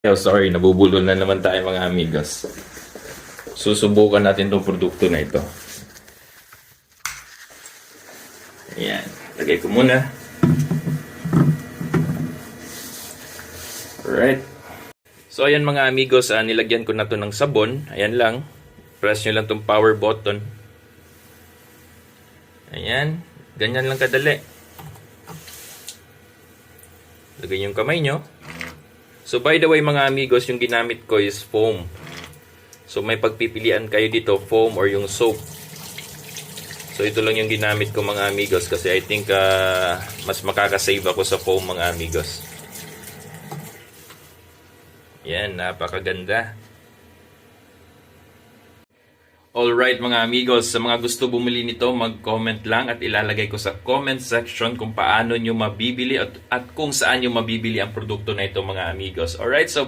Oh, sorry, nabubulol na naman tayo mga amigos. Susubukan natin itong produkto na ito. Ayan, lagay ko muna. Alright. So ayan mga amigos, nilagyan ko na to ng sabon. Ayan lang. Press nyo lang itong power button. Ayan. Ganyan lang kadali. Lagay yung kamay nyo. So by the way mga amigos, yung ginamit ko is foam. So may pagpipilian kayo dito, foam or yung soap. So ito lang yung ginamit ko mga amigos kasi I think mas makakasave ako sa foam mga amigos. Yan, napakaganda. Alright mga amigos, sa mga gusto bumili nito, mag-comment lang at ilalagay ko sa comment section kung paano nyo mabibili at kung saan nyo mabibili ang produkto na ito mga amigos. Alright, so